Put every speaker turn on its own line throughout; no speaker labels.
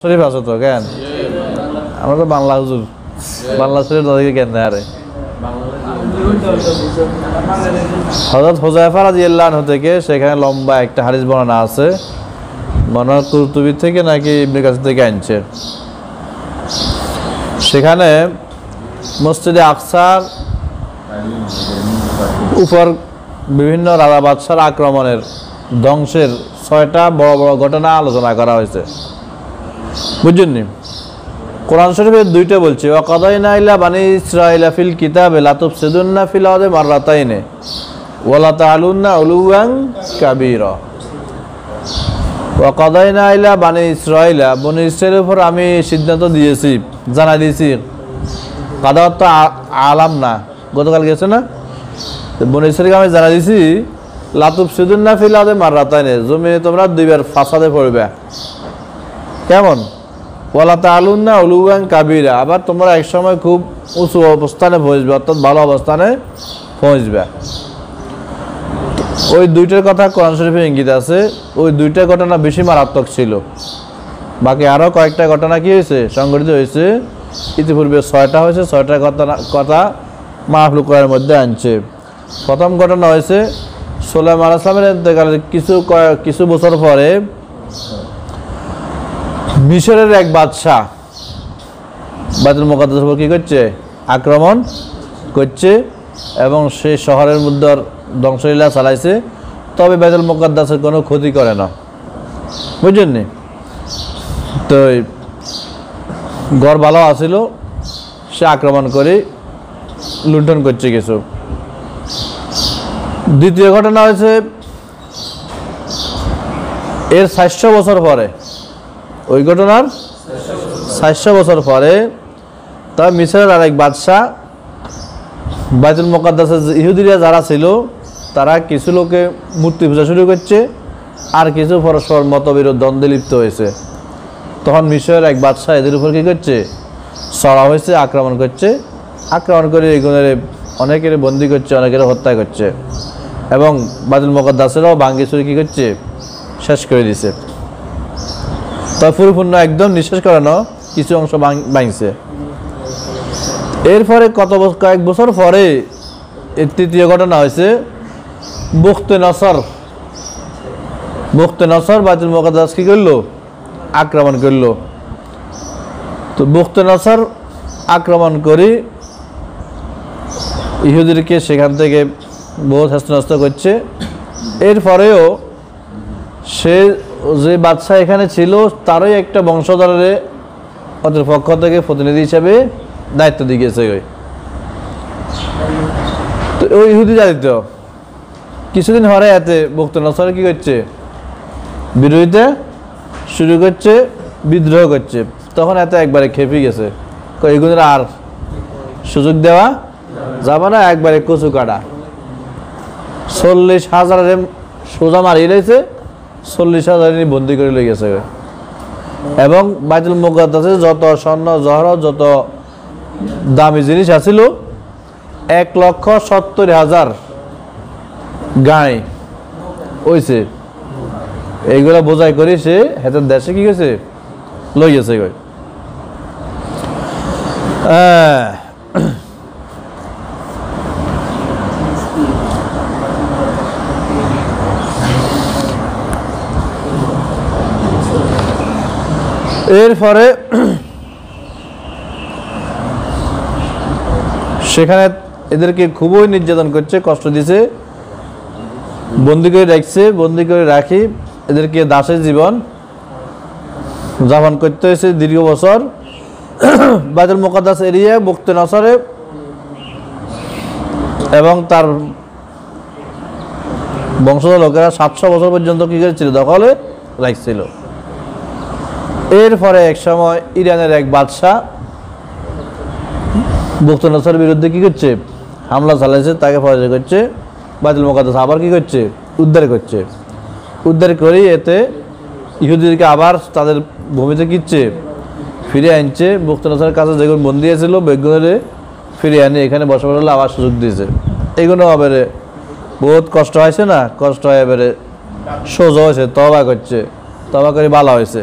শরীফ আছে তো কেন আমরা তো বাংলা হুজুর বাংলা শরীফ তাদেরকে কেন দেয় আরে হযরত হুযায়ফা রাদিয়াল্লাহু আনহু থেকে সেখানে লম্বা একটা হাদিস বর্ণনা আছে মনে কুরতুবী থেকে নাকি ইবনে কাসির থেকে আনছে সেখানে মসজিদে আকসার উপর বিভিন্ন রাজা বাদশার আক্রমণের ধ্বংসের ৬টা বড় বড় ঘটনা আলোচনা করা হয়েছে বুঝছেন কোরআন শরীফে দুইটা বলছে ওয়া কাদাইনা ইলা বানি ইসরাঈলা ফিল কিতাবে লা তুফসিদুন্না ফিল আরদি মাররাতাইনি ওয়া লা তা'লুন্না উলুওয়ান কাবীরা ওয়া কাদাইনা ইলা বানি ইসরাঈলা বনি ইসরাঈলের উপর আমি সিদ্ধান্ত দিয়েছি জানা দিয়েছি কাদাত তো আলাম না গতকাল গেছে না বনি ইসরাঈলকে আমি জানা দিয়েছি লা তুফসিদুন্না ফিল আরদি মাররাতাইনি জমিনে তোমরা দুইবার ফাসাদে পড়বে কেমন ওয়ালা তা'লুন্না উলুওয়ান কাবীরা আবার তোমরা এক সময় খুব উঁচু অবস্থানে পৌঁছবে অর্থাৎ ভালো অবস্থানে পৌঁছবে ওই দুইটার কথা কোরআন শরীফে ইঙ্গিত আছে ওই দুইটা ঘটনা বেশি মারাত্মক ছিল বাকি আরও কয়েকটা ঘটনা কি হয়েছে সংঘটিত হয়েছে ইতিপূর্বে ৬টা হয়েছে ৬টার কথা মাহফুল কোরআনের মধ্যে আনছে প্রথম ঘটনা হয়েছে সুলাইমান আলাইহিস সালামের ইন্তেকালের কিছু বছর পরে মিশরের এক বাদশাহ বাইতুল মুকাদ্দাসের উপর কী করছে আক্রমণ করছে এবং সেই শহরের মধ্যে ধ্বংসলীলা চালাইছে তবে বাইতুল মুকাদ্দাসের কোনো ক্ষতি করে না বুঝছেন নি তো ঘর ভালো আছিল সে আক্রমণ করে লুণ্ঠন করছে কিছু দ্বিতীয় ঘটনা হয়েছে এর ৬০০ বছর পরে ওই ঘটনার ৬০০ বছর পরে তা মিশরের আরেক বাদশাহ বাইতুল মুকাদ্দাসের ইহুদিরা যারা ছিল তারা কিছু লোকে মূর্তি পূজা শুরু করছে আর কিছু পরস্পর মতবিরোধ দ্বন্দ্বে লিপ্ত হয়েছে তখন মিশরের এক বাদশাহ এদের উপর কী করছে চড়া হয়েছে আক্রমণ করছে আক্রমণ করে এগুলোর অনেকের বন্দি করছে অনেকের হত্যা করছে এবং বাইতুল মুকাদ্দাসেরও ভাঙ্গি চুরি কী করছে শেষ করে দিছে তবে পরিপূর্ণ একদম নিঃশেষ করানো কিছু অংশ ভাঙছে এরপরে কয়েক বছর পরে এর তৃতীয় ঘটনা হয়েছে বুখতে নসর বাইতুল মুকাদ্দাস কি করলো আক্রমণ করলো তো বুখতে নসর আক্রমণ করে ইহুদিদেরকে সেখান থেকে বহু হেস্তনস্ত করছে এরপরেও সে যে বাদশাহ এখানে ছিল তারই একটা বংশধরের ওদের পক্ষ থেকে প্রতিনিধি হিসেবে দায়িত্ব দিয়ে গেছে তো ওই ইহুদি জাতিত কিছুদিন হরে এতে বুখতে নসর কি করছে বিরোধিতা শুরু করছে বিদ্রোহ করছে তখন এতে একবারে খেপে গেছে এগুলোর আর সুযোগ দেওয়া যাবে না একবারে কচু কাটা ৪০,০০০ সোজা মারিয়ে রয়েছে ৪০,০০০ বন্দি করে লয়ে গেছে এবং বাইতুল মুকাদ্দাসে যত স্বর্ণ জহরত যত দামি জিনিস আছিল ১,৭০,০০০ গাই হয়েছে এইগুলা বোঝাই করে সে হেতের দেশে কি গেছে লই গেছে এরপরে সেখানে এদেরকে খুবই নির্যাতন করছে কষ্ট দিছে বন্দি করে রাখছে বন্দি করে রাখি এদেরকে দাসের জীবন যাপন করতে হয়েছে দীর্ঘ বছর বাইতুল মুকাদ্দাস এরিয়া বুখতে নসরে এবং তার বংশধর লোকেরা ৭০০ বছর পর্যন্ত কি করেছিল দখলে রাখছিল এরপরে এক সময় ইরানের এক বাদশাহ বুখতে নসরের বিরুদ্ধে কি করছে হামলা চালাইছে তাকে পরাজয় করছে বাইতুল মুকাদ্দাস আবার কি করছে উদ্ধার করে এতে ইহুদিদেরকে আবার তাদের ভূমিতে কিচ্ছে ফিরে আনছে বুখতে নসরের কাছে যেগুলো বন্দি ছিল বেগুনের ফিরে আনে এখানে বসবাস হলে আবার সুযোগ দিয়েছে এগুলো এবারে বহুত কষ্ট হয়েছে না কষ্ট হয়ে এবারে সোজা হয়েছে তওবা করছে তওবা করে ভালো হয়েছে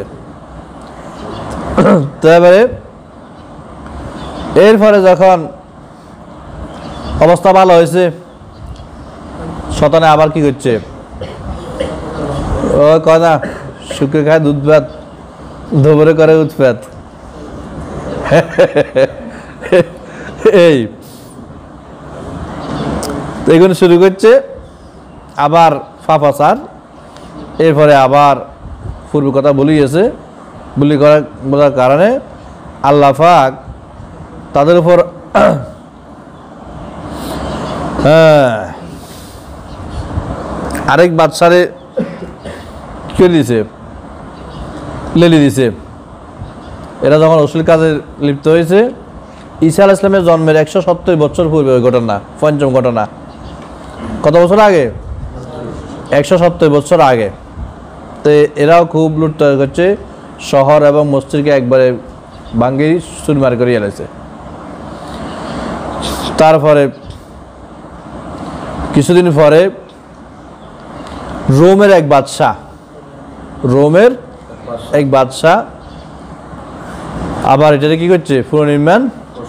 তো এবারে এরপরে যখন অবস্থা ভালো হয়েছে, শতানে আবার কি করছে, ও কয় না শুক্রে খায় দুধ ভাত, ধোবরে করে উৎপাত। এই এগুলো শুরু করছে আবার ফাফাসার। এরপরে আবার পূর্ব কথা বলিয়েছে, বলার কারণে আল্লাহ পাক তাদের উপর আরেক বাদশারে কে দিছে, লেলি দিছে। এরা যখন অশ্লীল কাজে লিপ্ত হয়েছে, ঈসা আলাইহিস সালামের জন্মের 170 বছর পূর্বে ওই ঘটনা, পঞ্চম ঘটনা। কত বছর আগে? 170 বছর আগে। তো এরাও খুব লুটতরাজ করছে, শহর এবং মসজিদকে একবারে ভাঙ্গি চুরমার করে এলেছে। তারপরে কিছুদিন পরে রোমের এক বাদশা আবার এটাকে কি করছে, পুনর্নির্মাণ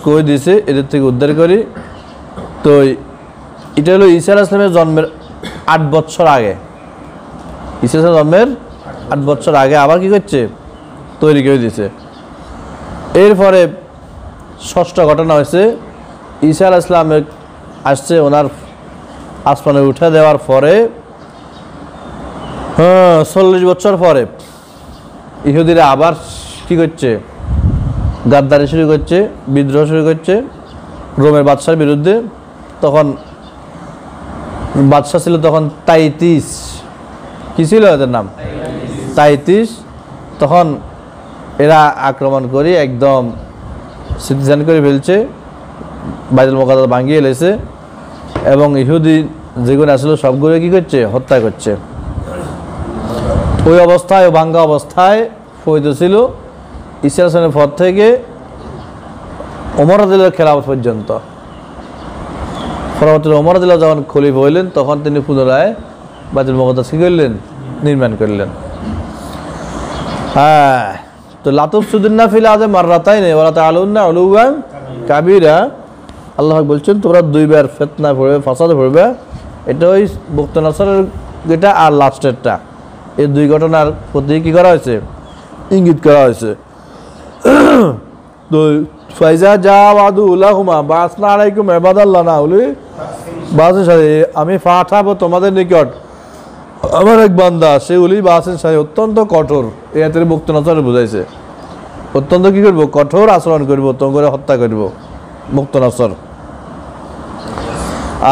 করে দিয়েছে, এদের থেকে উদ্ধার করি। তো এটা হলো ঈসা আলাইহিস সালামের জন্মের 8 বছর আগে। ঈসা আলাইহিস জন্মের 8 বছর আগে আবার কি করছে, তৈরি করে দিয়েছে। এরপরে ষষ্ঠ ঘটনা হয়েছে, ঈসা আলাইহিস সালাম আসছে, ওনার আসমানে উঠে দেওয়ার পরে 40 বছর পরে ইহুদিরা আবার কি করছে, গাদ্দারি শুরু করছে, বিদ্রোহ শুরু করছে রোমের বাদশার বিরুদ্ধে। তখন বাদশা ছিল তখন তাইতিস, কি ছিল এদের নাম, তাইতিস। তখন এরা আক্রমণ করে একদম সিটিজেন করে ফেলছে, বাইতুল মুকাদ্দাস ভাঙিয়ে এলেছে এবং ইহুদি যেগুলো আসলে সবগুলো কি করছে, হত্যা করছে। ওই অবস্থায়, ভাঙ্গা অবস্থায় ফৈদ ছিল ঈসা আলাইহিস সালামের পর থেকে ওমর রাদিয়াল্লাহু খেলাফত পর্যন্ত। পরবর্তীতে ওমর রাদিয়াল্লাহু যখন খলিফা হইলেন, তখন তিনি পুনরায় বাইতুল মুকাদ্দাস কি করলেন, নির্মাণ করলেন। হ্যাঁ, তো লাতুফসিদুন্না ফিল আরদি মাররাতাইন ওয়া তাআলুন্না উলুওয়ান কাবীরা। আল্লাহ বলছেন তোমরা দুইবার ফিতনা পড়বে, ফাসাদে পড়বে। এটা ওই বক্ত নাসরের যেটা আর লাস্টেরটা, এই দুই ঘটনার প্রতি কি করা হয়েছে, ইঙ্গিত করা হয়েছে। তো ফাইজা যা ওয়াদু উলাহুমা বাসনা আলাইকুম ইবাদাল্লানা উলি বাসের সাথে আমি পাঠাবো তোমাদের নিকট আমার এক বান্দা, সে উলি বাসের সাথে অত্যন্ত কঠোর। এই আয়াতের বক্ত নাসরে বুঝাইছে অত্যন্ত কি করবো, কঠোর আচরণ করবো, তোমাকে হত্যা করবো, বক্ত নাসর।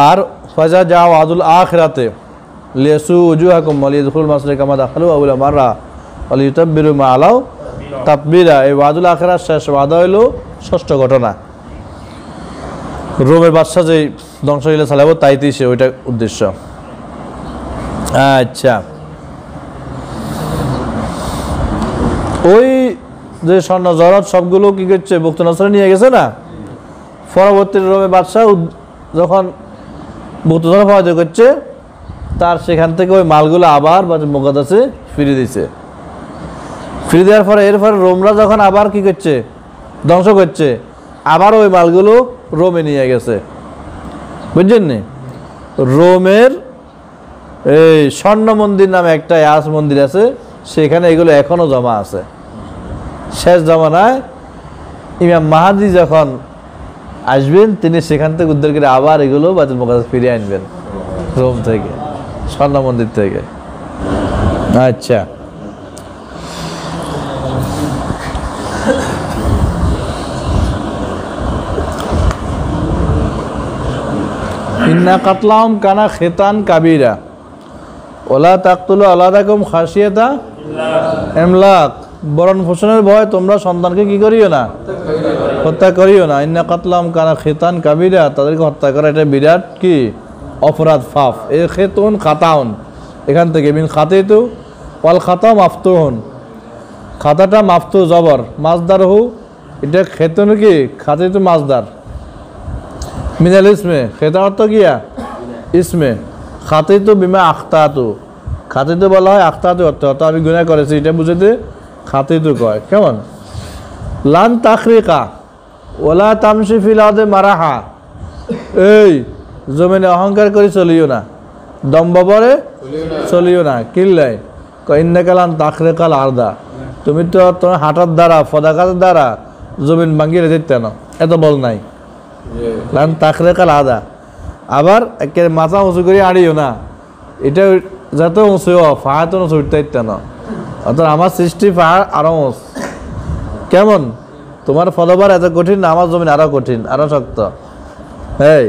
আর ফাইজা যা ওয়াদুল আখিরাতে লিয়াসু উজুহাকুম ওয়া লিয়াদখুলুল মাসজিদ কামা দাখালু আউলা মাররা ওয়া লিয়ুতাব্বিরু মা আলাউ তাতবীরা। এই ওয়াদুল আখিরাত শেষ ওয়াদা হইল ষষ্ঠ ঘটনা, রোমের বাদশা যে ধ্বংসলীলা চালাবো তাইতিসে, ওইটা উদ্দেশ্য। আচ্ছা, ওই যে স্বর্ণ জহরত সবগুলো কি করছে, বক্ত নাসরে নিয়ে গেছে না। পরবর্তী রোমের বাদশা যখন বক্ত নাসর পাওয়া করছে, তার সেখান থেকে ওই মালগুলো আবার বাইতুল মুকাদ্দাসে ফিরে দিয়েছে। ফিরে দেওয়ার পরে এরপরে রোমরা যখন আবার কি করছে, ধ্বংস করছে, আবার ওই মালগুলো রোমে নিয়ে গেছে। বুঝছেন নি? রোমের এই স্বর্ণ মন্দির নামে একটা আস মন্দির আছে, সেখানে এগুলো এখনো জমা আছে। শেষ জমানায় ইমাম মাহাদি যখন আসবেন, তিনি সেখান থেকে উদ্ধার করে আবার এগুলো বাইতুল মুকাদ্দাস ফিরিয়ে আনবেন, রোম থেকে, স্বর্ণ মন্দির থেকে। আচ্ছা, ইন্না কাতলাহুম কানা খিতান কাবীরা ওয়ালা তাকতুলু আওলাদাকুম খাশিয়াতা ইমলাক। ভরণ পোষণের ভয় তোমরা সন্তানকে কি করিও না, হত্যা করিও না। ইন্না কাতলাহুম কানা খিতান কাবীরা, তাদেরকে হত্যা করা এটা বিরাট কি অপরাধ, পাপ। এই খেতুন খাতাউন, এখান থেকে মিন খাতিতু ওয়াল খাতা মাফতুহুন, খাতাটা মাফতু জবর, মাজদার হু, এটা খেতুন কি খাতিতু মাজদার, মিনাল ইসমে, খেতা অর্থ কিয়া ইসমে, খাতিতু বিমা আখতাতু, খাতিতু বলা হয় আখতাতু অর্থ, অর্থ আমি গুনাহ করেছি, এটা বুঝাতে খাতিতু কয়। কেমন? লান তাখরিকা ওলা তামশি ফিল আরদি মারাহা, এই জমিনে অহংকার করে চলিও না, দম্ভ ভরে চলিও না। কিল্লাই ইন্নাকা লান তাখরিকাল আরদা, তুমি তো তোমার হাঁটার দ্বারা পদাঘাতের দ্বারা জমিন ভাঙিয়ে দিতে না, এত বল নাই। লান তাখরিকাল আরদা, আবার একে মাথা উঁচু করে আড়িও না, এটা যাতে উঁচু পাহাড় তো উঁচু উঠতে ইত্যা না। অর্থাৎ আমার সৃষ্টি পাহাড় আরো উঁচ। কেমন তোমার ফলবার এত কঠিন, আমার জমিন আরো কঠিন, আরো শক্ত। এই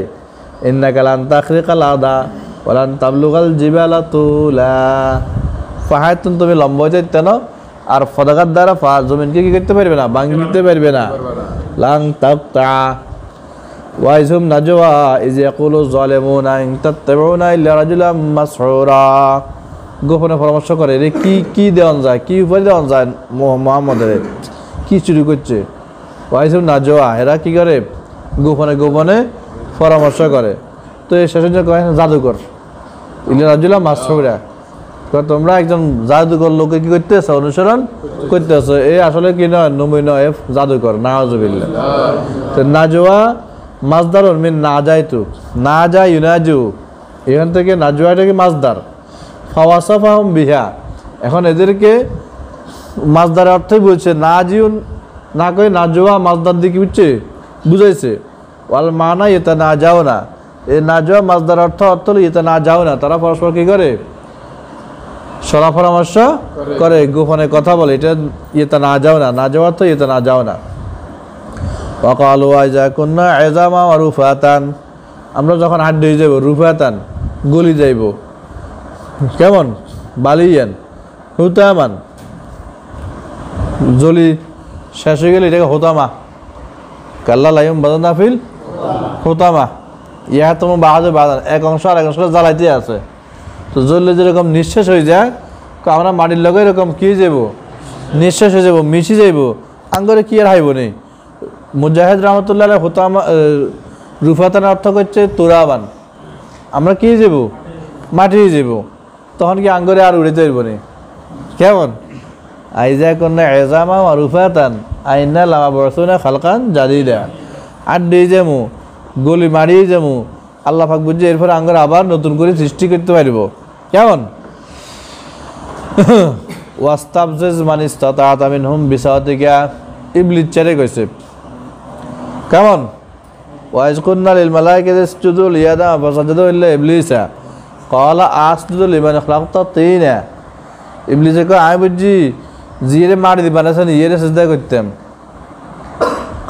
ইন্নাকা লান তাখরিকাল আরদা ওয়ালান তাবলুগাল জিবালা তুলা, পাহাড় তুমি লম্বা হইতে ইত্যা না, আর পদাঘাত দ্বারা জমিনকে কি করতে পারবে না, ভাঙি দিতে পারবে না। লাং তাকতা ওয়াইজুম নাজওয়া ইজ ইয়াকুলু যালিমুনা ইন তাত্তাবিউনা ইল্লা রাজুলাম মাসহুরা, গোপনে পরামর্শ করে রে কি দেওয়া যায়, কি উপায় দেওয়া যায় মুহাম্মদের, কি চুরি করছে। ওয়াইজুম নাজওয়া, এরা কি করে গোপনে গোপনে পরামর্শ করে। তো এই শেষে কয় জাদুকর, ইল্লা রাজুলাম মাসহুরা, তোমরা একজন জাদুকর লোকে কি করতেছো, অনুসরণ করতেছো। এই আসলে কি নয়, নমুনা এফ জাদুকর, নাউজুবিল্লাহ। তো নাজওয়া মাজদারুন মিন নাজাইতু, নাজা ইউনাজু, এখান থেকে নাজওয়াটা কি মাজদার। ফাওয়াসাফাহুম বিহা, এখন এদেরকে মাজদারের অর্থই বলছে, নাজিউন না কই নাজওয়া মাজদার দিকে বুঝছে বুঝাইছে। ওয়াল মানা এটা না যাও না, এই নাজওয়া মাজদার অর্থ হলো এটা না যাও না, তারা পরস্পর কি করে সলা পরামর্শ করে, গোপনে কথা বলে, এটা ইয়েতা না যাও না, না যাওয়ার তো ইয়েতা না যাও না। ওয়াকালু আইজা কুন্না ইজামা ওয়া রুফাতান, আমরা যখন হাড্ডি হয়ে যাব, রুফাতান গলি যাইব, কেমন বালিয়ান হুতামান, জলি শেষ হয়ে গেলে এটাকে হোতামা, কাল্লা লাইম বাদানা ফিল হোতামা, ইয়া তোমার বাহাদুর বাদান, এক অংশ আর এক অংশ জ্বালাইতে আছে। তো জ্বললে যেরকম নিঃশেষ হয়ে যায়, আমরা মাটির লগে এরকম কি যাব, নিঃশেষ হয়ে যাব, মিশি যাইব, আঙ্গরে কি আর হাইব নেই। মুজাহিদ রহমতুল্লাহ হোতামা রুফাতান অর্থ করছে তুরাবান, আমরা কি যাব, মাটি যাব, তখন কি আঙ্গরে আর উড়ে যাইব নেই। কেমন আইজা কন্যা এজামা রুফাতান আইনা লামা বরসুনা খালকান জাদিদা, আর দিয়ে যাবো গলি মারিয়ে যাবো, আল্লাহ পাক বুঝছে এরপরে আঙ্গরে আবার নতুন করে সৃষ্টি করতে পারব। কেমন ওয়াস্তাফজিজ মান ইসতাতা মিনহুম বিসাওয়াতিকা, ইবলিস চারে কইছে। কেমন ওয়াইজ কুন্না লিল মালাইকাতি ইসজুদু লিআদাম ফাসাজাদু ইল্লা ইবলিসা ক্বালা আসজুদু লিমান খালাকতা তিনা, ইবলিসে কয় আমি বুঝছি জিরে মাটি দি বানাছেন ইয়েরে সিজদা করতাম।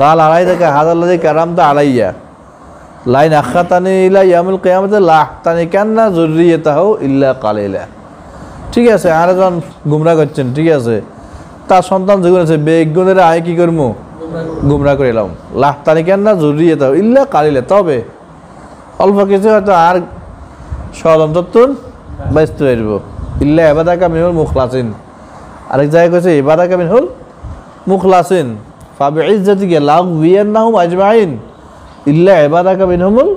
কাল আলাইতাকা হাদাল্লাযী কারামতা আলাইয়া লাইন আখাতানি ইলা ইয়াউমিল কিয়ামাতি লাহতানি কান্না যুররিয়াতাহু ইল্লা কালিলা। ঠিক আছে, আর যখন গুমরা করছেন, ঠিক আছে, তার সন্তান যেগুলো আছে বেগুনের আয় কি করবো, গুমরা করে এলাম। লাহতানি কান্না যুররিয়াতাহু ইল্লা কালিলা, তবে অল্প কিছু হয়তো আর ষড়যন্ত্র বাঁচতে পারব। ইল্লা ইবাদাকা মিনহুল মুখলাসিন, আরেক জায়গায় কইছে ইবাদাকা মিনহুল মুখলাসিন ফাবিইজ্জাতিকা লাউযিয়ান্নাহুম আজমাইন ইল্লা ইবাদাকা মিনহুমুল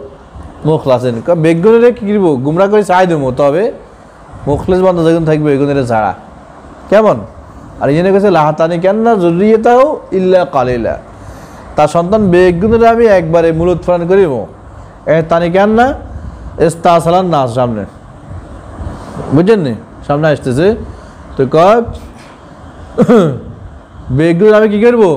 মুখলাসিন। বেগুনের কি করব, গুমরা করে চাই দেবো, তবে মুখলিস বান্দা যেগুলো থাকবে এগুনের ছাড়া। কেমন আর এখানে কইছে লাহতানি কান্না যুররিয়াতাহু ইল্লা কালিলা, তার সন্তান বেগুনের আমি একবারে মূলোৎপাদন করিব। তানি কান্না ইস্তাসালান নাস, সামনে বুঝছেন নি, সামনে আসতেছে। তো কয় বেগুনের আমি কি করবো,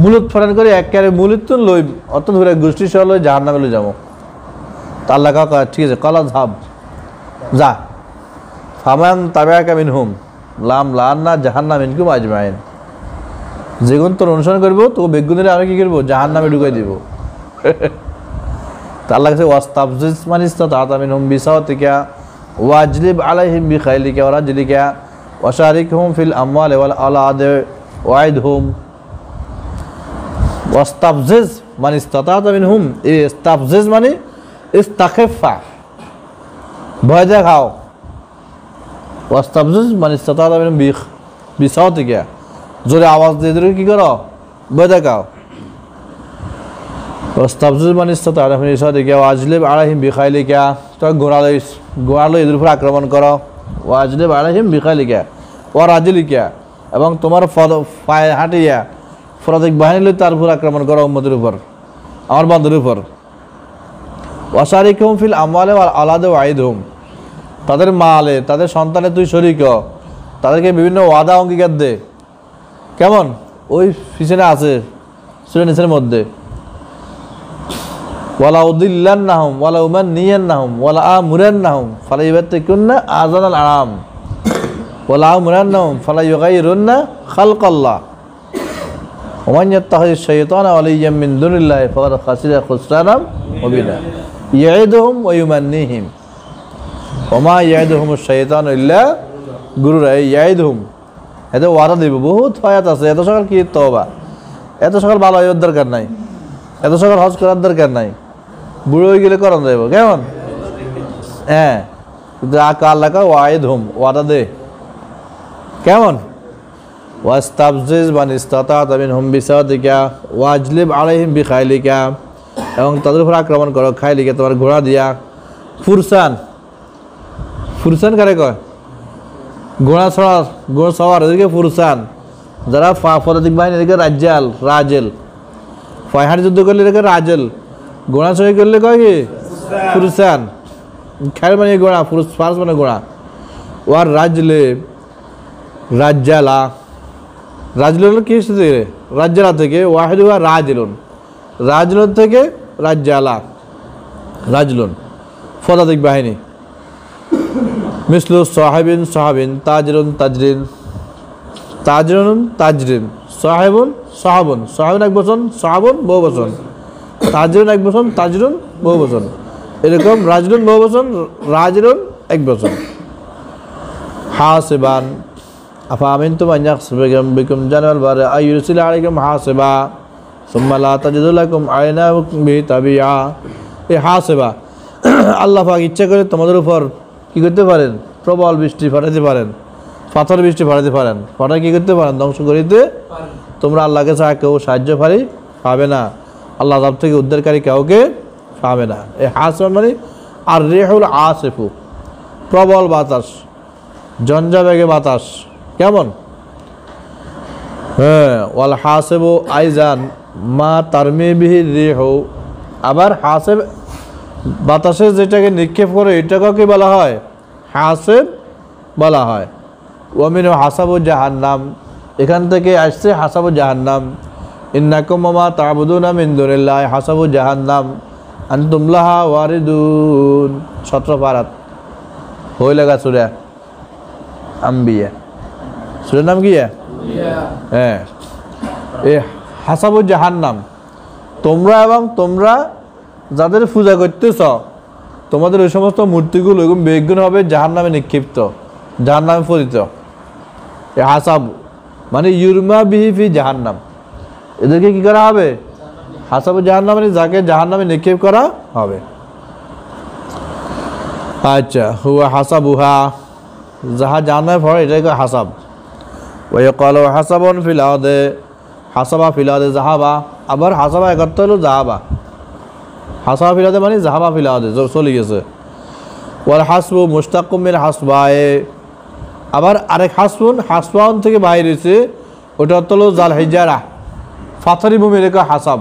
মূলোৎপাদন করে একেবারে মূলোৎপাদন লই, অত ধরে গোষ্ঠী সহ লই জাহান্নামে লই যাবো। তা আল্লাহ কয় ঠিক আছে, কলা ঝাব যা, ফামান তাবিআকা মিনহুম লাম লান্না জাহান্নাম মিনকুম আজমাইন, যেগুন তোর অনুসরণ করবো তো বেগুনের আমি কি করবো, জাহান্নামে ঢুকাই দিব। তা আল্লাহ কাছে ওয়াস্তাফজিজ মান ইসতাতা মিনহুম বিসাওতিকা ওয়াজলিব আলাইহিম বিখাইলিকা ওয়া রাজলিকা ওয়াশারিকহুম ফিল আমওয়ালি ওয়াল আওলাদি ওয়াইদহুম। ওয়াস্তাফজিজ মান ইসতাতা মিনহুম, এই ইস্তাফজিজ মানে ইস্তাখিফা, ভয় দেখাও। ওয়াস্তাফজিজ মান ইসতাতা মিনহুম বিসাওতিকা, জোরে আওয়াজ দিয়ে ধরে কি করো, ভয় দেখাও। ওয়াস্তাফজিজ মান ইসতাতা মিনহুম বিসাওতিকা ওয়াজলিব আলাইহিম বিখাইলিকা, তো গোড়ালো এদের উপর আক্রমণ করো। ওয়াজলিব আলাইহিম বিখাইলিকা ওয়া রাজলিকা, এবং তোমার পায়ে হাঁটিয়া পদাতিক বাহিনী লই তার উপর আক্রমণ করা উম্মতের উপর, আমার বান্ধবের উপর। ওয়াশারিকুহুম ফিল আমওয়ালি ওয়াল আওলাদি ওয়াইদহুম, তাদের মালে তাদের সন্তানে তুই শরীক হ, তাদেরকে বিভিন্ন ওয়াদা অঙ্গীকার দে। কেমন? ওই পিছনে আছে সূরা নিসার মধ্যে, ওয়ালা উদিল্লান্নাহুম ওয়ালা উমান্নিয়ান্নাহুম ওয়ালা আমুরান্নাহুম ফালা ইউবাত্তিকুন্না আযানাল আরাম ওয়ালা আমুরান্নাহুম ফালা ইউগাইয়িরুন্না খালকাল্লাহ ওয়া মান ইয়াত্তাখিযিশ শাইতানা ওয়ালিয়্যাম মিন দুনিল্লাহি ফাকাদ খাসিরা খুসরানাম মুবিনা ইয়াইদুহুম ওয়া ইউমান্নিহিম ওয়া মা ইয়াইদুহুমুশ শাইতানু ইল্লা গুরুরা। ইয়াইদুহুম এতে ওয়াদা দিব, বহুত ফায়াত আছে। এত সকাল কি তওবা, এত সকাল ভালো হওয়ার দরকার নাই, এত সকাল হজ করার দরকার নাই, বুড়ো হয়ে গেলে করান যাইব। কেমন? হ্যাঁ, আল্লাহ ওয়াইদহুম ওয়াদা দে। কেমন? ওয়াস্তাফজিজ মান ইসতাতা'তা মিনহুম বিসাওতিকা ওয়াজলিব আলাইহিম বিখাইলিকা, এবং তাদের উপর আক্রমণ করো খাইলিকা, তোমার ঘোড়া দিয়া। ফুরসান, ফুরসান কারে কয়? ঘোড়া সওয়ার, এদিকে ফুরসান। যারা পদাতিক বাহিনী এদিকে রাজ্জাল, রাজেল। ফাইহার যুদ্ধ করলে এদিকে রাজেল, ঘোড়া সহি করলে কয় কি? ফুরসান। খায়ের মানে ঘোড়া, ফার্স মানে ঘোড়া। ওয়ার রাজলে রাজ্জালা, রাজলুন কি এসেছে? রাজ্জালা থেকে। ওয়াহিদ ওয়া রাজলুন, রাজলুন থেকে রাজ্জালা, রাজলুন পদাতিক বাহিনী। মিসলু সাহাবিন সাহাবিন তাজরুন তাজরিন, তাজরুন তাজরিন, সাহেবুন সাহাবুন, সাহাবুন এক বচন, সাহাবুন বহু বচন, তাজরুন এক বচন, তাজরুন বহু বচন। এরকম রাজলুন বহু বচন, রাজলুন এক বচন। হাসিবান আফা আমিনতুম আন ইয়াখসিফা বিকুম জানাল বারা আইয়ুরসিলা আলাইকুম হাসিবা সুম্মা লা তাজিদু লাকুম আলাইনা বিহি তাবিয়া। এই হাসিবা, আল্লাহ পাক ইচ্ছা করে তোমাদের উপর কি করতে পারেন? প্রবল বৃষ্টি ফাটাতে পারেন, পাথর বৃষ্টি ফাটাতে পারেন, ফাটায় কি করতে পারেন? ধ্বংস করিতে। তোমরা আল্লাহকে ছাড়া কেউ সাহায্য পাবে না, আল্লাহ আযাব থেকে উদ্ধারকারী কাউকে পাবে না। এই হাসিবা মানে আর রিহুল আসিফু, প্রবল বাতাস, ঝঞ্ঝাবেগে বাতাস। কেমন? হ্যাঁ, ওয়াল হাসিবু আইজান মা তারমি বিহি রিহু, আবার হাসিব বাতাসে যেটাকে নিক্ষেপ করে এটাকেও কি বলা হয়? হাসিব বলা হয়। ওয়ামিনু হাসাবু জাহান্নাম, এখান থেকে আসছে হাসাবু জাহান্নাম। ইন্নাকুম মা তা'বুদুনা মিন দুনিল্লাহি হাসাবু জাহান্নাম আনতুম লাহা ওয়ারিদুন। 17 পারাত হই লাগা সূরা আম্বিয়া। সূরার নাম কি? হ্যাঁ, এই হাসাবু জাহান্নাম, তোমরা এবং তোমরা যাদের পূজা করতেছ, তোমাদের ওই সমস্ত মূর্তিগুলো এরকম বেগুন হবে জাহান্নামে নিক্ষিপ্ত, জাহান্নামে পতিত। এই হাসাব মানে ইউরমা বিহি ফি জাহান্নাম, এদেরকে কি করা হবে? হাসাবু জাহান্নাম মানে যাকে জাহান্নামে নিক্ষেপ করা হবে। আচ্ছা, হুয়া হাসাবুহা, যাহা জাহান্নামে পড়ে এটাকে হাসাব। ওয়াইকালু হাসাবুন ফিল আরদি, হাসাবা ফিল আরদি যাহাবা, আবার হাসাবা একাত্ত হলো যাহাবা। হাসাবা ফিল আরদি মানে যাহাবা ফিল আরদি, চলে গেছে। ওয়াল হাসবু মুশতাক্কুম মিন হাসবায়ে, আবার আরেক হাসবুন, হাসবাউন থেকে বাইর হয়েছে, ওটা হলো জাল হিজারা, পাথরি ভূমির রেখা হাসাব,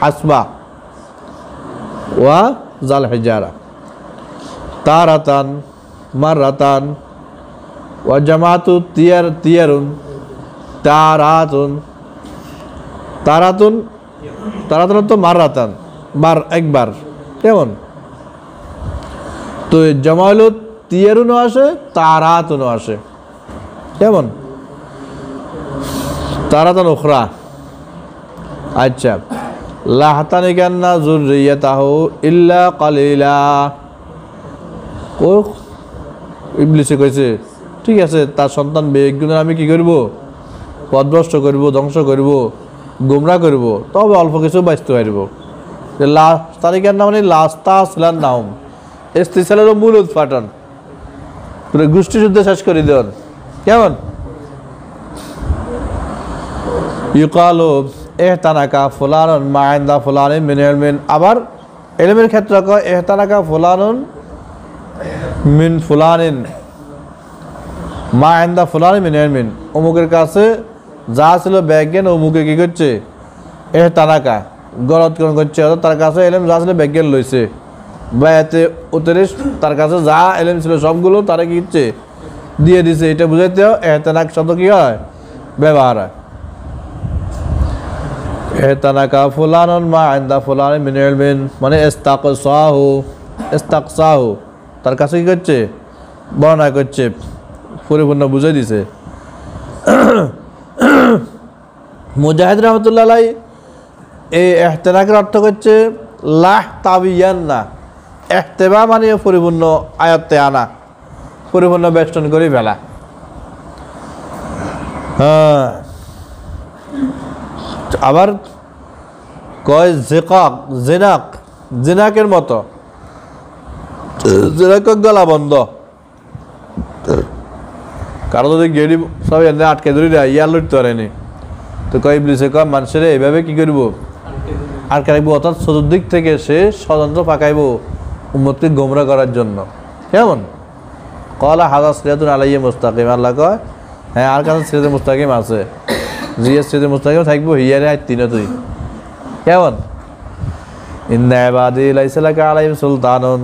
হাসবা ওয়া জাল হিজারা। তারাতান মাররাতান ওয়া জামাতু তিয়ারুন তারাতুন, তারাতুন তারাতুন তো মাররাতান, বার একবার। কেমন? তো জামালু তিয়ারুনও আসে, তারাতুনও আসে। কেমন? তারাতান উখরা। আচ্ছা, লাহতানিকান্না যুররিয়াতাহু ইল্লা কালিলা। ও ইবলিসে কইছে ঠিক আছে, তার সন্তান বেগুনের আমি কি করব? পথভ্রষ্ট করব, ধ্বংস করব, গুমরা করব, তবে অল্প কিছু বাঁচতে পারব। লাস্তানিকার নাম মানে লাস্তাসলান নাম, ইস্তিসালের মূল উৎপাটন, পুরো গোষ্ঠী যুদ্ধ শেষ করে দেন। কেমন? ইউকালু ইহতানাকা ফুলানুন মা ইনদা ফুলানিন মিন ইলমিন, আবার ইলমের ক্ষেত্রে কয় ইহতানাকা ফুলানুন মিন ফুলানিন মা ইনদা ফুলানিন মিন ইলমিন, অমুকের কাছে যা ছিল ব্যাজ্ঞান ও মুখে কি করছে তানাকা গলৎকরণ করছে, অর্থাৎ তার কাছে এলেম যা ছিল ব্যাজ্ঞান লইছে বা এতে ওতেরে তার কাছে যা এলেম ছিল সবগুলো তারা কি হচ্ছে দিয়ে দিছে। এটা বুঝাইতে এহতানাক শব্দ কি হয় ব্যবহার হয়। এহতানাকা ফুলানুন মা ইনদা ফুলান মিন ইলমিন মানে ইস্তাকসাহু তার কাছে কি করছে বর্ণনা করছে, পরিপূর্ণ বুঝাই দিছে। মুজাহিদ রহমতুল্লাহ আলাইহি এই এহতেনাকের অর্থ করছে লাহ তাবিয়ান্না, এহতেবা মানে পরিপূর্ণ আয়ত্তে আনা, পরিপূর্ণ বেষ্টন করে ফেলা। হ্যাঁ, আবার কয় জেকাক জেনাক, জেনাকের মতো, জেনাকক গলা বন্ধ, কারো যদি গেড়ি সব এনে আটকে ধরি দেয় ইয়ার লড়তে পারেনি, তো কয় ইবলিসে কয় মানুষের এইভাবে কি করব আটকে রাখবো, অর্থাৎ চতুর্দিক থেকে সে ষড়যন্ত্র পাকাইব উম্মতকে গোমরা করার জন্য। কেমন কলা হাজার সিরাতুন আলাইয়ে মুস্তাকিম, আল্লাহ কয় হ্যাঁ আর কাছে সিরাতে মুস্তাকিম আছে, জিয়া সিরাতে মুস্তাকিম থাকবো হিয়ারে আজ তিন তুই। কেমন ইন্না ইবাদি লাইসা লাকা আলাইহিম সুলতানুন,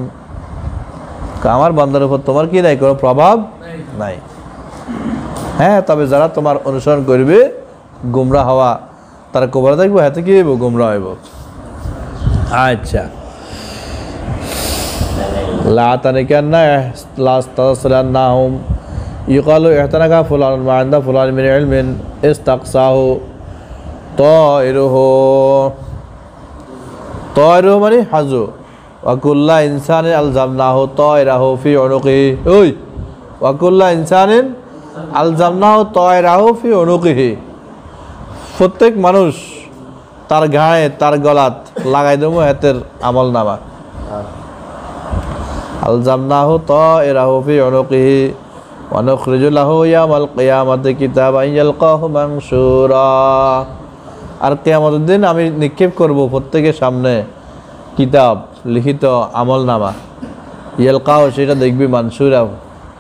আমার বান্দার উপর তোমার কি নাই কোনো প্রভাব নাই। হ্যাঁ, তবে যারা তোমার অনুসরণ করবে গুমরা হওয়া তারা কবরে দেখবো, হাতে কি হইব গুমরা হইব। আচ্ছা, লা তানিকান্না লাস্তাসলান্নাহুম ইউকালু ইহতানাকা ফুলানুন মা ইনদা ফুলান মিন ইলমিন ইস্তাকসাহু তায়রুহু, তায়রুহু মানে হাজু, ওয়া কুল্লা ইনসানিন আলজামনাহু তায়রাহু ফি উনুকিহি, ওই ওয়া কুল্লা ইনসানিন আলজামনাহু তায়রাহু ফি উনুকিহি, প্রত্যেক মানুষ তার গায়ে তার গলাত লাগাই দেবো হাতের আমল নামা। আলজামনাহু তায়রাহু ফি উনুকিহি ওয়া নুখরিজু লাহু ইয়াওমাল কিয়ামাতি কিতাবান ইয়ালকাহু মানশুরা, আর কিয়ামতের দিন আমি নিক্ষেপ করব প্রত্যেকের সামনে কিতাব লিখিত আমল নামা, ইয়ালকাহু সেটা দেখবি মানশুরা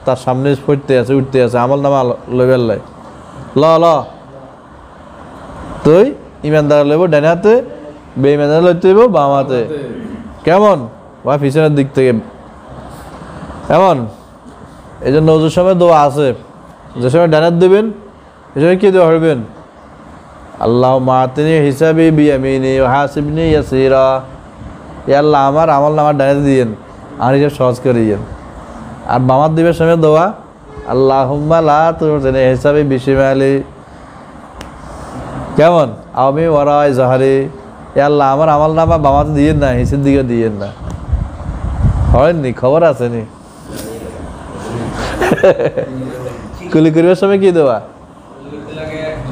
তার সামনে পড়তে আছে উঠতে আছে আমল নামা লেবেল লাই ল ল, তুই ইমানদার লইব ডানে হাতে, বেঈমানদার লইতে হইব বাম হাতে। কেমন বা পিছনের দিক থেকে। এমন এই জন্য ওজুর সময় দোয়া আছে, যে সময় ডানাত দেবেন এই সময় কি দোয়া করবেন, আল্লাহুম্মা আতিনি হিসাবি বিয়ামিনি ওয়া হাসিবনি ইয়াসিরা, ইয়া আল্লাহ আমার আমল নামার ডানাতে দিয়েন, আর হিসাব সহজ করে দিয়েন। আর বামাত দিবের সময় দোয়া আল্লাহুম্মা লা তুরজিনি হিসাবি বিশিমালি, কেমন আমি ওয়ারাই জাহারি, ইয়া আল্লাহ আমার আমল নামা বামাতে দিয়েন না, হিসের দিকে দিয়েন না। হয়নি খবর আছে নি কুলি করিবার সময় কি দেওয়া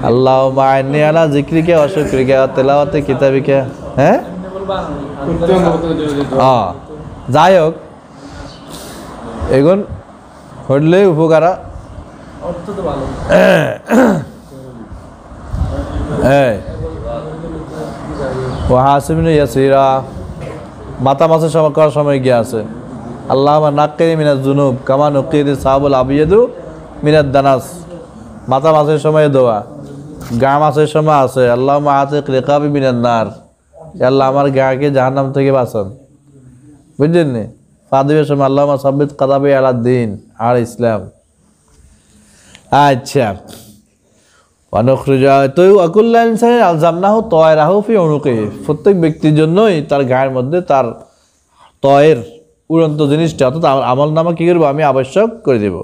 আল্লাহুম্মা আইন্নি আলা যিকরিকা ওয়া শুকরিকা ওয়া তিলাওয়াতি কিতাবিকা। হ্যাঁ, যাই হোক এগুন হইলে উপকারা অর্থ তো ভালো। ওয়া হাসিবনি ইয়াসিরা, মাথা মাসে সময় করার সময় গিয়ে আছে আল্লাহুম্মা নাক্কিনি মিনাজ যুনুব কামা নুক্কিদি সাহাবুল আবিয়াদু মিনাদ দানাস, মাথা মাসের সময় দোয়া। গা মাসের সময় আছে আল্লাহুম্মা আতিক রিকাবি মিনান নার, আল্লাহ আমার গাকে জাহান্নাম থেকে বাঁচান। বুঝলেন নি? ফাদিবের সময় আল্লাহুম্মা সাব্বিত কাদাবি আলা দ্বীন আর ইসলাম। আচ্ছা, প্রত্যেক ব্যক্তির জন্যই তার গায়ের মধ্যে তার তয়ের উড়ন্ত জিনিসটা অর্থাৎ আমল নামা কি করবো আমি আবশ্যক করে দেব।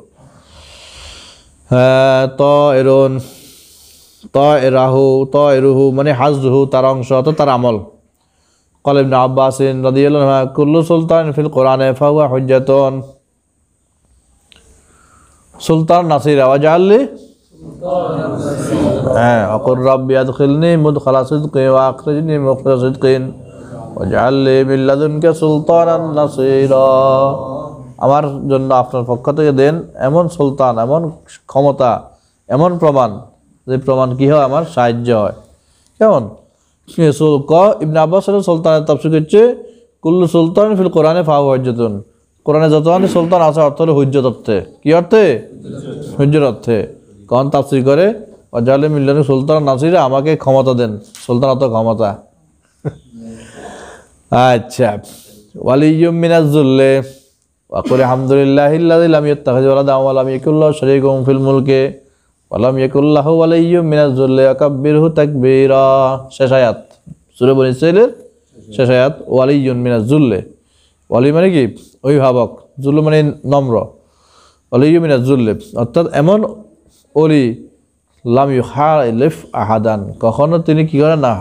তয়রুহু মানে হাজরুহু তার অংশ অর্থাৎ তার আমল। ক্বালা ইবনে আব্বাস রাদিয়াল্লাহু আনহু কুল্লু সুলতান ফিল কোরআনে ফাহুয়া হুজ্জাতুন, সুলতান নাসিরা ওয়াজআলনি অকুর রাব্বি আদখিলনি মুদখালা সিদকিন ওয়া আখরিজনি মুখরাজা সিদকিন ওয়াজআলনি মিন লাদুনকা সুলতানান নাসিরা, আমার জন্য আপনার পক্ষ থেকে দেন এমন সুলতান, এমন ক্ষমতা, এমন প্রমাণ যে প্রমাণ কি হয় আমার সাহায্য হয়। কেমন ইবনে আব্বাস সুলতানের তাফসীর হচ্ছে কুল্লু সুলতান ফিল কোরআনে ফাহুয়া হুজ্জাতুন, কোরআনে যতখানি সুলতান আছে অর্থ হলো হুজ্জত অর্থে। কি অর্থে? হুজ্জত অর্থে। কোন তাফসীর করে ওয়াজআল মিল্লানি সুলতান নাসিরা, আমাকে ক্ষমতা দেন, সুলতানত ক্ষমতা। আচ্ছা, ওয়ালিয়্যুম মিনাজ যুল্লি ওয়া কুল আলহামদুলিল্লাহিল্লাযী লাম ইয়াত্তাখিয ওয়ালাদান ওয়া লাম ইয়াকুল লাহু শারীকুন ফিল মুলকি ওয়া লাম ইয়াকুল লাহু ওয়ালিয়্যুম মিনাজ যুল্লি ওয়া কাব্বিরহু তাকবীরা। শেষ আয়াত সূরা বনী ইসরাঈলের শেষ আয়াত। ওয়ালিয়্যুন মিনাজ যুল্লি, ওয়ালি মানে কি অভিভাবক, যুল্ল মানে নম্র। ওয়ালিয়্যুম মিনাজ যুল্লি অর্থাৎ এমন ওলি লাম ইউখালিফ আহাদান, কখনো তিনি কি করেন না,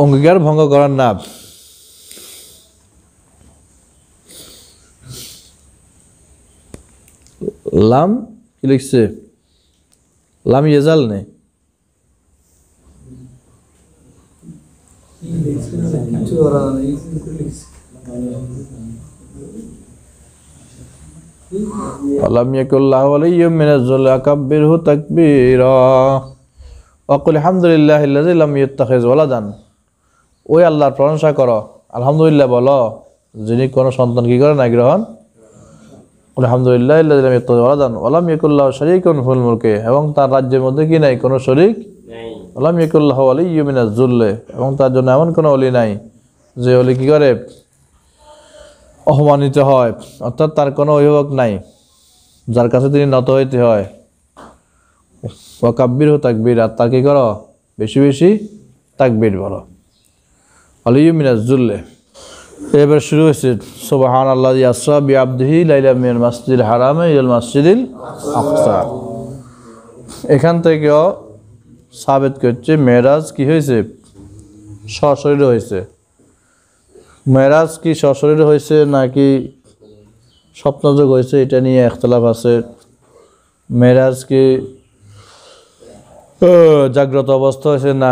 অঙ্গীকার ভঙ্গ করেন না। লাম কি লিখছে, লাম ইয়াজাল নেই, লাম ইয়াকুল্লাহু ওয়ালিয়্যুম মিনাজ যুল্লি আকাব্বিরহু তাকবীরা ওয়া কুল আলহামদুলিল্লাহিল্লাযী লাম ইয়াত্তাখিয ওয়ালাদান। ওই আল্লাহর প্রশংসা করো, আলহামদুলিল্লাহ বলো, যিনি কোনো সন্তান কি করে না গ্রহণ। আলহামদুলিল্লাহিল্লাযী লাম ইয়াত্তাখিয ওয়ালাদান ওয়া লাম ইয়াকুল লাহু শারীকুন ফিল মুলকি, এবং তার রাজ্যের মধ্যে কি নাই কোনো শরীক। ওয়া লাম ইয়াকুল লাহু ওয়ালিয়্যুম মিনাজ যুল্লি, এবং তার জন্য এমন কোনো ওলি নাই যে ওলি কি করে অপমানিত হয়, অর্থাৎ তার কোনো অভিভাবক নাই যার কাছে তিনি নত হইতে হয়। ওয়া কাব্বিরহু তাকবীরা, তার কি করো বেশি বেশি তাকবীর বলো। ওয়ালিয়্যুম মিনাজ যুল্লি। এবার শুরু হয়েছে সুবহানাল্লাযী আসরা বিআবদিহি লাইলাম মিনাল মাসজিদিল হারামি ইলাল মাসজিদিল আকসা। এখান থেকেও সাবিত করছে মেরাজ কি হয়েছে, সশরীরে হয়েছে। মেরাজ কি সশরীরে হয়েছে নাকি স্বপ্নযোগ হয়েছে, এটা নিয়ে ইখতিলাফ আছে। মেরাজ কি জাগ্রত অবস্থা হয়েছে না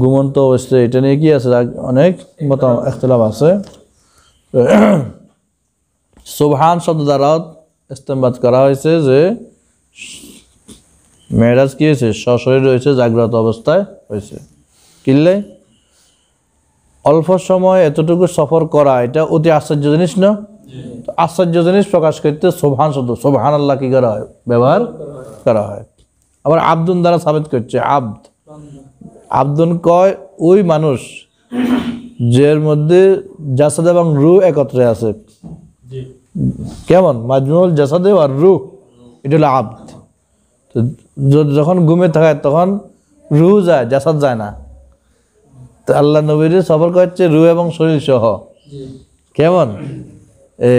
ঘুমন্ত অবস্থা, এটা নিয়ে কি আছে অনেক মত ইখতিলাফ আছে। সুবহান শব্দ দ্বারা ইস্তেমবাদ করা হয়েছে যে মেরাজ কি হয়েছে, সশরীরে হয়েছে, জাগ্রত অবস্থায় হয়েছে। কিনলে অল্প সময় এতটুকু সফর করা এটা অতি আশ্চর্য জিনিস না। আশ্চর্য জিনিস প্রকাশ করতে সুবহান শব্দ, সুবহানাল্লাহ কি করা হয়, ব্যবহার করা হয়। আবার আব্দুন দ্বারা সাবিত করছে, আব্দ আব্দুন কয় ওই মানুষ যার মধ্যে জাসাদ এবং রূহ একত্রে আছে। কেমন মাজমুল জাসাদে আর রূহ, এটা হলো আব্দ। তো যখন ঘুমে থাকে তখন রূহ যায়, জাসাদ যায় না। তো আল্লাহ নবীর সফর করছে রূহ এবং শরীর সহ। কেমন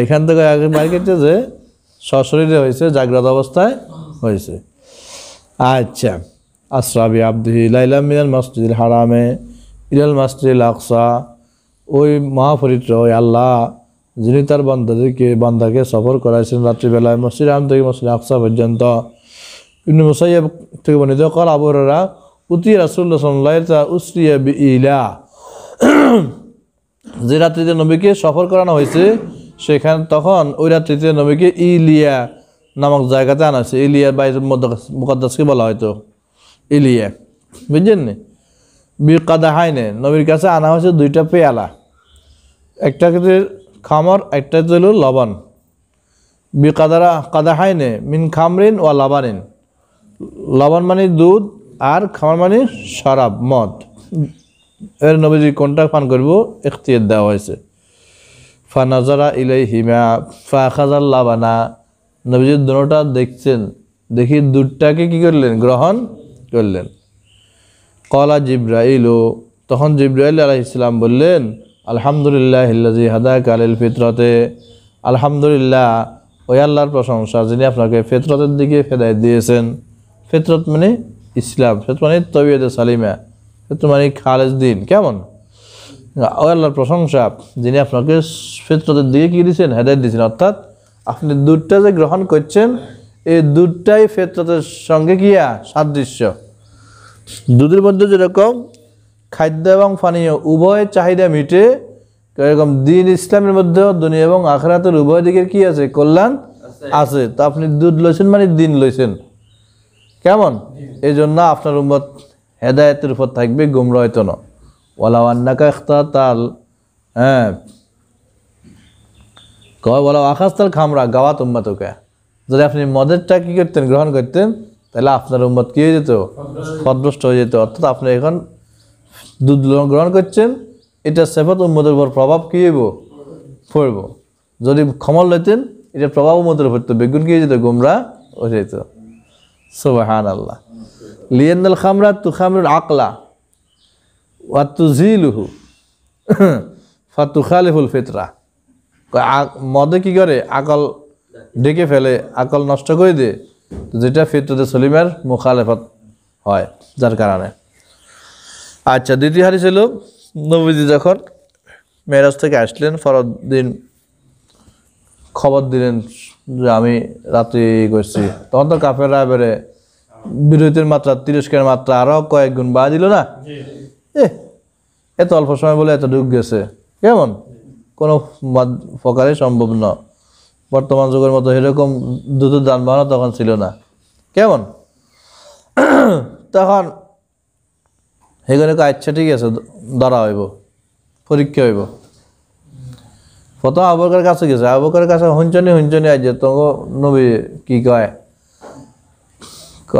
এখান থেকে আগে বাইর করছে যে সশরীরে হয়েছে, জাগ্রত অবস্থায় হয়েছে। আচ্ছা, আসরা বিআবদিহি লাইলাম মিনাল মাসজিদিল হারামে ইলাল মাসজিদিল আকসা, ওই মহাপবিত্র ওই আল্লাহ যিনি তার বান্দাকে সফর করাইছেন রাত্রিবেলায় মসজিদ হারাম থেকে মসজিদ আকসা পর্যন্ত। ইবনে মুসাইয়্যিব থেকে বর্ণিত ক্বালা আবু হুরায়রা উতি রাসূলুল্লাহ সাল্লাল্লাহু আলাইহি ওয়াসাল্লাম উসরিয়া বিইলা, যে রাত্রিতে নবীকে সফর করানো হয়েছে সেখানে তখন ওই রাত্রিতে নবীকে ইলিয়া নামক জায়গাতে আনা হয়েছে। ইলিয়া বাইতুল মুকাদ্দাসকে বলা হয়তো ইলিয়া, বুঝছেন নি। বিকাদাহাইনে নবীর কাছে আনা হয়েছে দুইটা পেয়ালা, একটা খামর, একটা হলো লবণ। কাদাহাইনে মিন খামরিন ওয়া লাবানিন, লবণ মানে দুধ আর খামর মানে শরাব মদ। এর নবীজি কোনটা পান করব ইখতিয়ার দেওয়া হয়েছে। ফানাজারা ইলাইহিমা ফাখাযাল লাবানা, নবীজি দুটোটা দেখছেন, দেখি দুধটাকে কি করলেন, গ্রহণ করলেন। ক্বালা জিবরাইলু, তখন জিবরাইল আলাইহিস সালাম বললেন আলহামদুলিল্লাহিল্লাযী হাদাকা লিল ফিতরাতে, আলহামদুলিল্লাহ ওই আল্লাহর প্রশংসা যিনি আপনাকে ফিতরতের দিকে হেদায়েত দিয়েছেন। ফিতরত মানে ইসলাম, ফিতরত মানে তবিয়তে সালিমা, ফিতরত মানে খালেজ দিন। কেমন ওই আল্লাহর প্রশংসা যিনি আপনাকে ফিতরতের দিকে কি দিয়েছেন, হেদায়েত দিয়েছেন। অর্থাৎ আপনি দুধটা যে গ্রহণ করছেন এই দুধটাই ফিতরতের সঙ্গে কিয়া সাদৃশ্য। দুধের মধ্যে যেরকম খাদ্য এবং পানীয় উভয় চাহিদা মিটে, এরকম দিন ইসলামের মধ্যেও দুনিয়া এবং আখিরাতের উভয় দিকের কি আছে, কল্যাণ আছে। তো আপনি দুধ লইছেন মানে দিন লইছেন। কেমন এই জন্য আপনার উম্মত হেদায়েতের উপর থাকবে, গুমরাহ হইতো না। ওয়ালাউ আন্নাকা ইখতাতাল, হ্যাঁ কয় ওয়ালাউ আখাযতাল খামরা গাওয়াত উম্মাতুকা, যদি আপনি মদেরটা কি করতেন, গ্রহণ করতেন, তো তাহলে আপনার উম্মত কি হয়ে যেত? পথভ্রষ্ট হয়ে যেত। অর্থাৎ আপনি এখন দুধ গ্রহণ করছেন, এটা সেফত উম্মতের উপর প্রভাব কি হইব? পড়ব। যদি ক্ষমল লইতেন, এটা প্রভাব উম্মতের পড়তো, বেগুন কি হয়ে যেত? গুমরাহ হয়ে যেত। সুবহানাল্লাহ। লিয়ান্নাল খামরা তুখামিরুল আকলা ওয়া তুযিলুহু ফাতুখালিফুল ফিতরা। মদে কি করে? আকল ডেকে ফেলে, আকল নষ্ট করে দিয়ে, যেটা ফিতরতে সলিমের মুখালেফত হয়, যার কারণে। আচ্ছা, দ্বিতীয় হাদিস ছিল নবীজি যখন মেরাজ থেকে আসলেন, ফরদিন খবর দিলেন যে আমি রাত্রি করছি, তখন তো কাফেররা এবারে বিরতির মাত্রা, তিরস্কারের মাত্রা আরও কয়েক গুণ বাড়া দিল না? এত অল্প সময় বলে এত ঢুক গেছে, কেমন? কোনো প্রকারে সম্ভব না। বর্তমান যুগের মতো এরকম দ্রুত যানবাহন তখন ছিল না, কেমন? তখন সেখানে আচ্ছা ঠিক আছে, ধরা হইব, পরীক্ষা হইব। প্রথম আবু বকরের কাছে গেছে, আবু বকরের কাছে হুঞ্চনি আজ তোমাকে নবী কি কয়?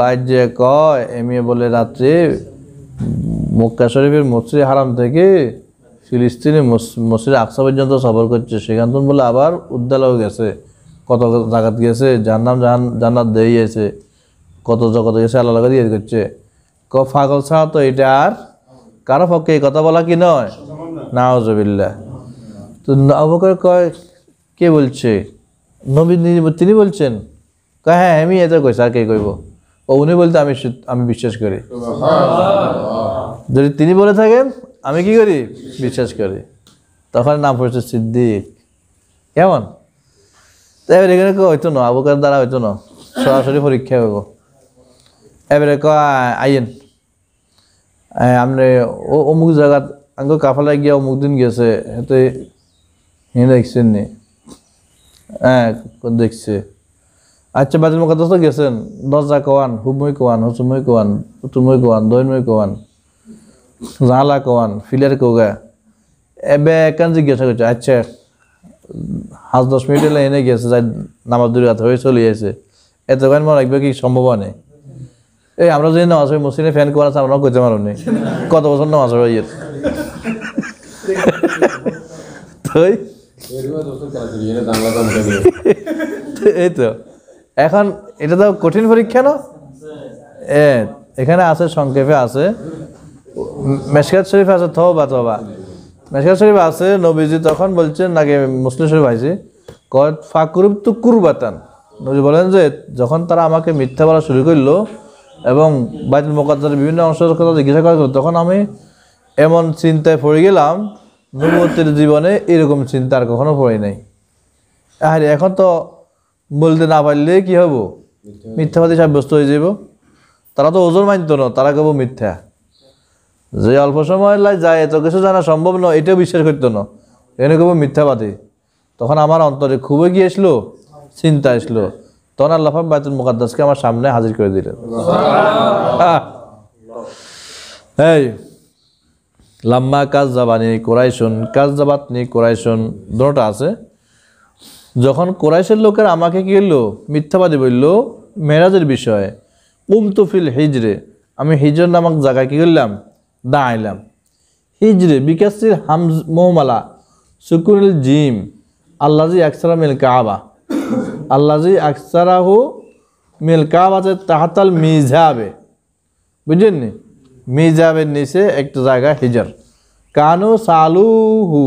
আজ যে কয় এমনি বলে রাত্রে মক্কা শরীফের মসজিদ হারাম থেকে ফিলিস্তিনি মসজিদ আকসা পর্যন্ত সফর করছে, সেখান থেকে বলে আবার উদ্দালও গেছে, কত জায়গাত গেছে, জান্নাত দিয়ে গেছে, কত জগৎ গেছে, আল্লাহ দিয়ে করছে। পাগল ছাড়া তো এটা আর কারো পক্ষে এই কথা বলা কি নয়? নাউজুবিল্লাহ। তো আবু বকর কয় কে বলছে? নবী তিনি বলছেন? কয় হ্যাঁ আমি এটা কইছি, আর কে কইব? ও উনি বলতে আমি বিশ্বাস করি। যদি তিনি বলে থাকেন আমি কি করি? বিশ্বাস করি। তখন নাম পড়েছে সিদ্দিক, কেমন? তাই এখানে হইতো না, আবু বকর দ্বারা হইতো না, সরাসরি পরীক্ষা হইব। এবারে কয় আইয়েন, আপনি অমুক জায়গা আঙ্গ কাফালায় গিয়া অমুক দিন গেছে, এতে দেখছেন নি? হ্যাঁ দেখছে। আচ্ছা, বাইতুল মুকাদ্দাস তো গেছেন, দরজা কোয়ান, হুবময় কোয়ান, হসুময় কোয়ান, পুতুময় কোয়ান, দৈনময় কোয়ান, জালা কোয়ান, ফিলের কোগা, এবে একান জিজ্ঞাসা করছে। আচ্ছা 5-10 মিনিট এলে এনে গেছে, যাই নামাজ দূরে হাত হয়ে চলে গেছে, এতক্ষণ মনে রাখবে কি সম্ভব নেই? এই আমরা যদি নামাজ পড়ি মসজিদে ফ্যান কোয়ান আছে, আমরা করতে পারো নি, কত বছর নামাজ পড়ি এর এই তো এখন এটা তো কঠিন পরীক্ষা না? এখানে আছে, সংক্ষেপে আছে, মেশকাত শরীফ আছে, তওবা মেশকাত শরীফ আছে। নবীজি তখন বলছেন, নাকি মুসলিম শরীফ আইছে, কয় ফাকুরুব তু কুরবাতান। নবী বলেন যে যখন তারা আমাকে মিথ্যা বলা শুরু করলো এবং বাইতুল মুকাদ্দাসের বিভিন্ন অংশের কথা জিজ্ঞাসা করা, তখন আমি এমন চিন্তায় পড়ে গেলাম, নবুয়তের জীবনে এরকম চিন্তা আর কখনো পড়ে নাই। আর এখন তো বলতে না পারলে কি হব? মিথ্যাবাদী সাব্যস্ত হয়ে যাব। তারা তো ওজন মানত না, তারা কেবল মিথ্যা, যে অল্প সময় যায় এত কিছু জানা সম্ভব নয়, এটাও বিশ্বাস করতো না, এনে কেবল মিথ্যাবাদী। তখন আমার অন্তরে খুবই গিয়ে আসলো, চিন্তা আসলো, তখন আল্লাহ পাক বাইতুল মুকাদ্দাসকে আমার সামনে হাজির করে দিলেন। এই লাম্মা কাযযাবানি কুরাইশুন, কাযযাবাতনি কুরাইশুন দুটোটা আছে। যখন কুরাইশের লোকের আমাকে কি হলো? মিথ্যাবাদী বলল মেরাজের বিষয়ে। কুমতু ফিল হিজরে, আমি হিজর নামক জায়গায় কি করলাম? দাঁড়াইলাম। হিজরে বিকাশির হামজ মোহমালা সুকুনুল জিম, আল্লাজি আকসারা মিল কাবা, আল্লাজি আকসারাহু মিল কাবাতে তাহাতাল মিজাবে, বুঝলেন নি? মিজাবের নিচে একটা জায়গা হিজর। কানু সালুহু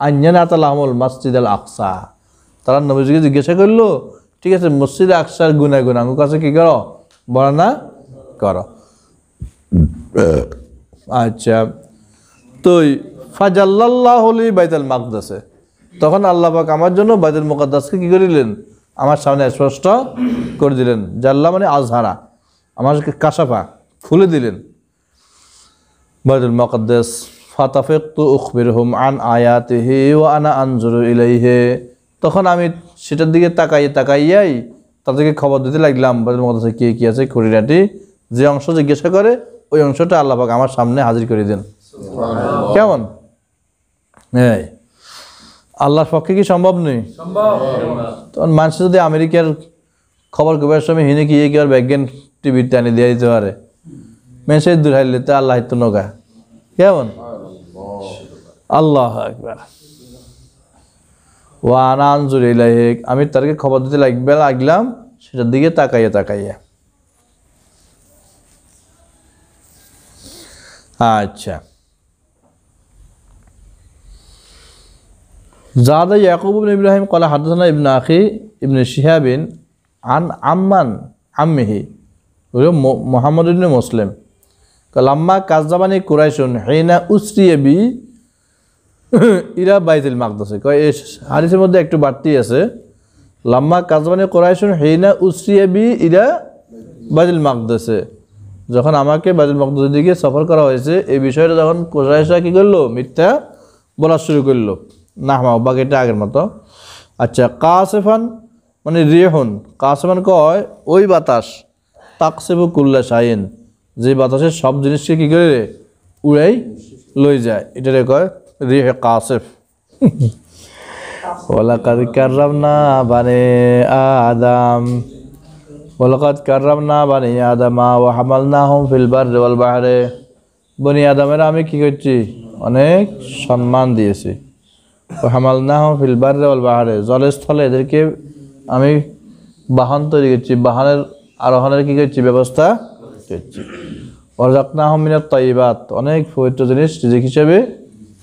আঞ্জানাতালাহমুল মসজিদ আল আকসা, তারা নবীজিকে জিজ্ঞাসা করলো, ঠিক আছে মসজিদ আকসার গুনাগুন আমার কাছে কি করো? বর্ণনা করো। আচ্ছা, তো ফাজাল্লাল্লাহু লি বাইতুল মাকদাসে, তখন আল্লাহ পাক আমার জন্য বাইতুল মুকাদ্দাসকে কি করে দিলেন? আমার সামনে স্পষ্ট করে দিলেন। জাল্লা মানে আজহারা, আমাকে কাশাফা খুলে দিলেন বাইতুল মুকাদ্দাস। ফাতাফাকতু উখবিরহুম আন আয়াতিহি ওয়া আনা আনজুরু ইলাইহি, তখন আমি সেটার দিকে তাকাইয়াই তাদেরকে খবর দিতে লাগলাম বাইতুল মুকাদ্দাসে কি কি আছে, খুঁটিনাটি যে অংশ জিজ্ঞাসা করে ওই অংশটা আল্লাহ পাক আমার সামনে হাজির করে দেন। কেমন? এই আল্লাহর পক্ষে কি সম্ভব নেই? তখন মানুষ যদি আমেরিকার খবর কবার সময় হিনে কি আর বিজ্ঞান টিভিতে আনি দিয়ে দিতে পারে মেসেজ দূর হাইলে তো আল্লাহ তো নৌকা কেমন আল্লাহ আকবার ওয়ানা আনজুর ইলাইহিক আমি তারকে খবর দিতে লাগলাম সেটার দিকে তাকাইয়া আচ্ছা জাদা ইয়াকুব ইবনে ইব্রাহিম قال حدثنا ابن اخي ابن شهاب عن عمه মুহাম্মদ ইবনে মুসলিম কালাম্মা কাযাবানি কুরাইশুন হিনা উসরিয়া বি ইরা বাইতুল মাকদাস কয় এই হাদিসের মধ্যে একটু বাড়তি আছে লাম্মা কাযাবানি কুরাইশুন হিনা উসরিয়া বি ইরা বাইতুল মাকদাস যখন আমাকে বাইতুল মাকদাসের দিকে সফর করা হয়েছে এই বিষয়টা যখন কুরাইশরা কি করলো মিথ্যা বলা শুরু করলো নাহমা বাকিটা আগের মতো আচ্ছা কাসিফান মানে রিহুন কাসিফান কয় ওই বাতাস তাকসিবু কুল্লা শাইন যে বাতাসের সব জিনিসকে কি করে উড়াই লই যায় এটারে কয় রিহ কাসিফ ওয়ালাকাদ কাররামনা বানি আদম ওয়ালাকাদ কাররামনা বানি আদমা ওয়া হামালনাহুম ফিল বাররি ওয়াল বাহরি বনি আদমের আমি কি করছি অনেক সম্মান দিয়েছি হামালনাহুম ফিল বাররি ওয়াল বাহরি জলের স্থলে এদেরকে আমি বাহন তৈরি করছি বাহনের আরোহণের কি করছি ব্যবস্থা করছি ওয়ারাযাকনাহুম মিনাত তাইয়্যিবাত অনেক পবিত্র জিনিস রিজিক হিসেবে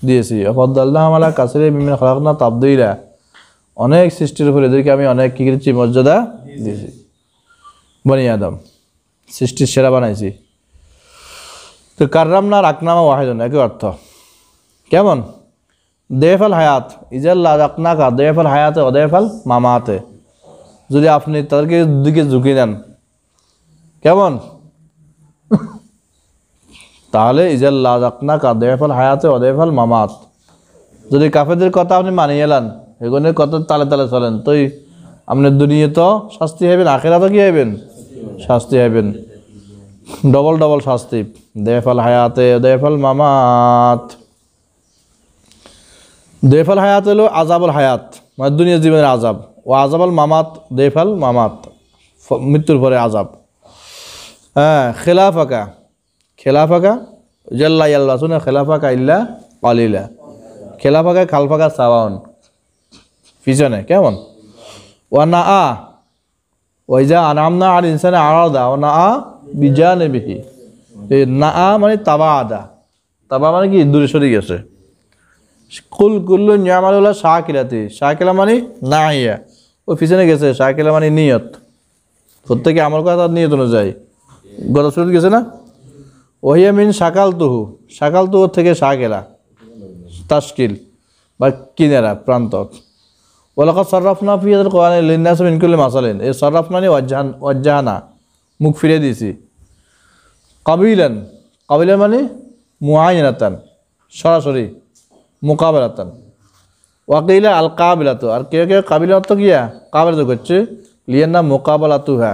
দিয়েছি ওয়াফাদ্দালনাহুম আলা কাসীরিন মিম্মান খালাকনা তাফদীলা অনেক সৃষ্টির উপরে এদেরকে আমি অনেক কি করেছি মর্যাদা দিয়েছি বনি আদম সৃষ্টির সেরা বানাইছি তো কাররামনা রাকনামা ওয়াহিদুন একই অর্থ কেমন দেফাল হায়াত ইজাল্লা রাকনাকা দেফাল হায়াতে ওদেফাল মামাতে যদি আপনি তাদেরকে দিকে ঝুঁকি নেন কেমন তাহলে ইজাল্লা রাকনাকা দেফাল হায়াতে ওদেফাল মামাত যদি কাফেরদের কথা আপনি মানিয়ে এলেন এগুলোর কথা তালে তালে চলেন তো আপনি দুনিয়া তো শাস্তি হবেন আখেরা তো কি হবেন শাস্তি হবেন ডবল ডবল শাস্তি দেফাল হায়াতে দেফাল মামাত দেফাল হায়াত হলো আজাবুল হায়াত মানে দুনিয়ার জীবনের আজাব ও আজাবুল মামাত দেফাল মামাত মৃত্যুর পরে আজাব হ্যাঁ খেলাফাকা জাল্লা ইয়াল্লা শুনে খেলাফাকা ইল্লা কালিলা খেলাফাকা খালফাকা সাওয়াউন পিছনে কেমন ওয়ানা ওইজা আনামনা আর ইনসানে আলাদা ওয়ানা বিজানিবিহি এই না মানে তাবা মানে কি দূরে সরে গেছে কুল্লু নিয়ামালুল্লাহ শাকিলাতি শাকিলা মানে নাহিয়া ও পিছনে গেছে শাকিলা মানে নিয়ত প্রত্যেকে আমল করা তার নিয়ত অনুযায়ী গত শুরুতে গেছে না ওহিয়া মিন শাকালতুহু থেকে শাকিলা তাশকিল বা কিনারা প্রান্ত ওয়ালাকাদ সাররাফনা ফি হাযাল কুরআনি লিন-নাসি মিন কুল্লি মাসালিন এই সাররাফনা নি ওয়াজ্জাহানা মুখ ফিরে দিয়েছি কাবিলা মানে মুআয়নাতান সরাসরি মুকাবালাতান ওয়াকিলা আল কাবিলাতু আর কেউ কেউ কাবিলা অর্থ কিয়া কাবিলা করছে লিয়ান্না মুকাবালাতুহা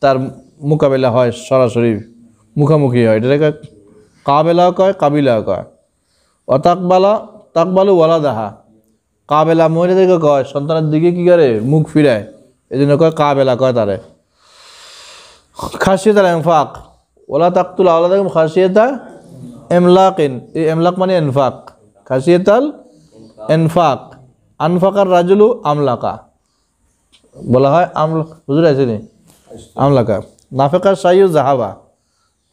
তার মোকাবেলা হয় সরাসরি মুখামুখি হয় এটাকে কাবেলা কয় কাবিলা কয় ও তাকবালু ওয়ালাদাহা কাবেলা মহিলাদেরকে কয় সন্তানের দিকে কি করে মুখ ফিরায় এই জন্য কয় কাবেলা কয় তারে খাসিয়াতাল ইনফাক ওলা তাকতুল আওলাদাকুম খাসিয়াতা ইমলাকিন এই ইমলাক মানে ইনফাক খাসিয়াতাল ইনফাক আনফাকার রাজুলু আমলাকা বলা হয় হুজুর আছে নি আমলাকা নাফিকার শাইউ জাহাবা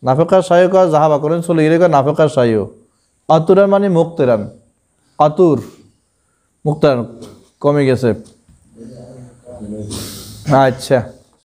নাফিকার শাইউ কা জাহাবা করেন চলে গেলে নাফিকার শাইউ আতুরান মানে মুক্তারান আতুর মুক্তারান কমে গেছে আচ্ছা